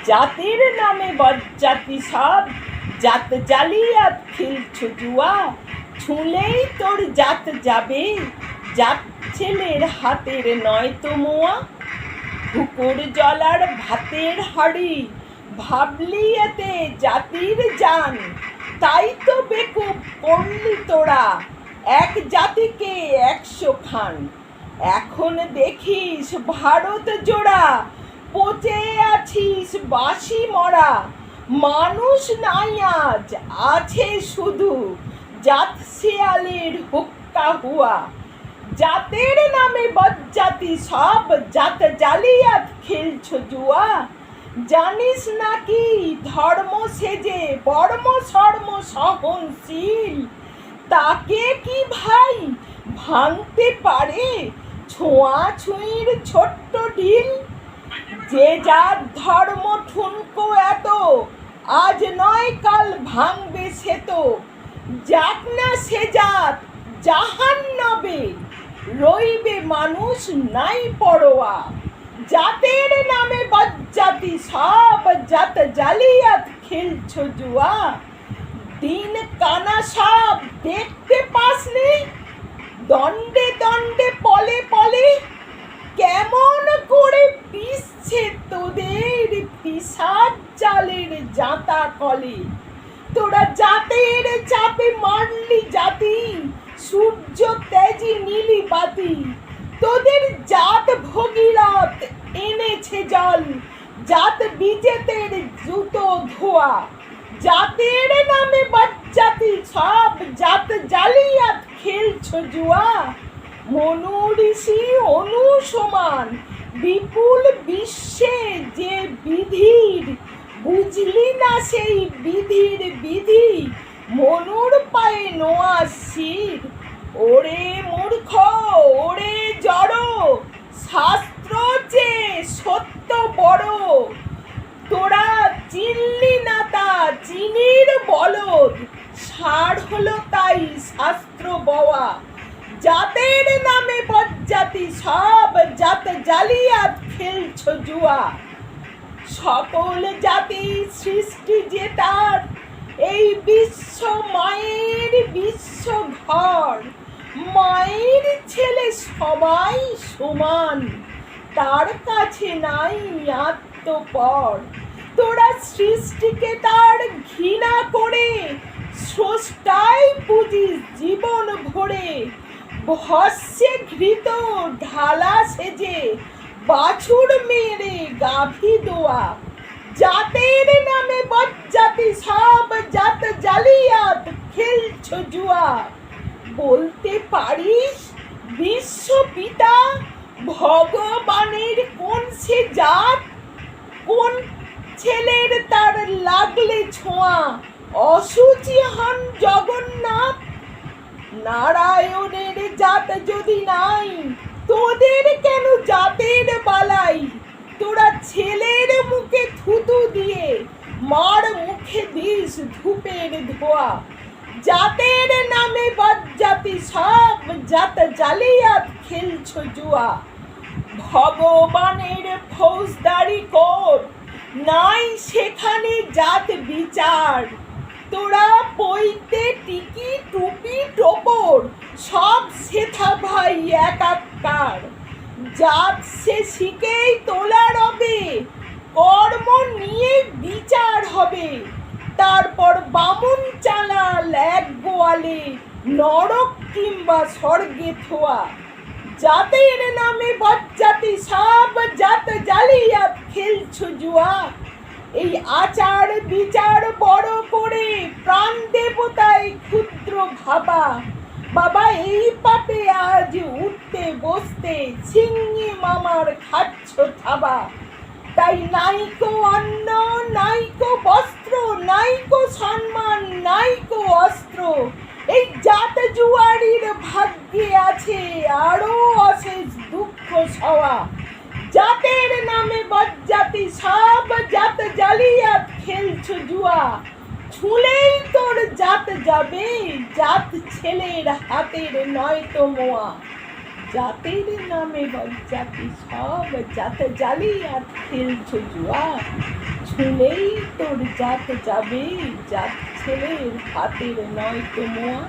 জাতির নামে বজ্জাতি সব জাত জালিয়াত খেলছো জুয়া। ছুঁলেই তোর জাত যাবে, জাত ছেলের হাতের নয় তো মোয়া। হুকুর জলার ভাতের হাড়ি, ভাবলি এতে জাতির জান। তাই তো বেকুব করলি তোরা, এক জাতিকে 100 খান। এখন দেখিস ভারত জোড়া, পচে আছিস বাসি মরা। মানুষ নাই আজ, আছে শুধু জাত শিয়ালের হুক্কা হুয়া। জাতের নামে বজ্জাতি সব জাত জালিয়াত খেলছো জুয়া। জানিস নাকি ধর্ম সেজে বর্ম শর্ম সহনশীল, তাকে কি ভাই ভাঙতে পারে ছোঁয়াছুঁয়ির ছোট্ট ঢিল। যে যার ধর্ম ঠুনকো এত, আজ নয় কাল ভাঙবে সে তো। যাক না সে জাত জাহান্নামে, রইবে মানুষ নাই পরোয়া। জাতের নামে বজ্জাতি সব জাত জালিয়াত খেলছো জুয়া। দিন কানা সব দেখতে পাসনি, দণ্ডে দণ্ডে পলে পলে কেমন করে পিষছে তোদের পিসার জালের জাঁতা কলে। তোরা জাতের চাপে মারলি জাতি, সূর্য তেজি নীলি বাতি। তোদের জাত ভগীরথ এনেছে জল, জাত বিজেতের জুতো ধোয়া। জাতের নামে বজ্জাতি সব জাত জালিয়াত খেলছো জুয়া। মনু ঋষি অনু সমান বিপুল বিশ্বে যে বিধির, বুঝলি না সেই বিধির বিধি। মনুর পায়ে নোয়ার শির, ওরে মূর্খ ওরে জড়, শাস্ত্র চেয়ে সত্য বড়। তোরা চিনলি না তা চিনির বলদ, সার হলো তাই শাস্ত্র বওয়া। জাতের নামে বজ্জাতি সব জাত জালিয়াত খেলছো জুয়া। সকল জাতি সৃষ্টি যে তার, এই বিশ্ব মায়ের বিশ্ব ঘর। মায়ের ছেলে সবাই সমান, তার কাছে নাই আত্মপর। তোরা সৃষ্টিকে তার ঘৃণা করে, স্রষ্টায় পুজিস জীবন ভরে। ভস্যে ঘৃত ঢালা সেজে, বাছুর মেরে গাভী দোয়া। জাতের নামে বজ্জাতি সব জাত জালিয়াত খেলছো জুয়া। বলতে পারিস বিশ্ব পিতা ভগবানের কোন সে জাত? কোন ছেলের তার লাগলে ছোঁয়া অসুচি হন জগন্নাথ? নারায়ণের জাত যদি নাই, তোদের কেন জাতের বালাই? তোরা ছেলের মুখে থুতু দিয়ে মার মুখে দিস ধূপের ধোয়া। জাতের নামে বজ্জাতি সব জাত জালিয়াত খেলছো জুয়া। ভগবানের ফৌজদারি কোর্ট নাই সেখানে জাত বিচার। তোরা পইতে টিকি টুপি টোপর সব সেথা ভাই একাকার। জাত সে শিখেই তোলা রবে, কর্ম নিয়ে বিচার হবে। তারপর বামুন চালাল এক গোয়ালে, নরক কিংবা স্বর্গে থোয়া। জাতের নামে বজ্জাতি সব জাত জালিয়াত খেলছো জুয়া। এই আচার বিচার বড় করে প্রাণ দেবতায় ক্ষুদ্র ভাবা। বাবা এই পাপে আজ উঠতে বসতে সিংহে মামার খাচ্ছ থাবা। তাই নাইকো অন্ন নাইকো বস্ত্র, নাইকো সম্মান নাইকো অস্ত্র। এই জাত জুয়ারির ভাগ্যে আছে আরো অশেষ দুঃখ সওয়া। জাতের নামে বজ্জাতি সব জাত জালিয়াত খেলছো জুয়া। ছুঁলেই তোর জাত যাবে, জাত ছেলের হাতের নয় তো মোয়া। জাতের নামে বজ্জাতি সব জাত জালিয়াত খেলছো জুয়া। ছুঁলেই তোর জাত যাবে, জাত ছেলের হাতের নয় তো মোয়া।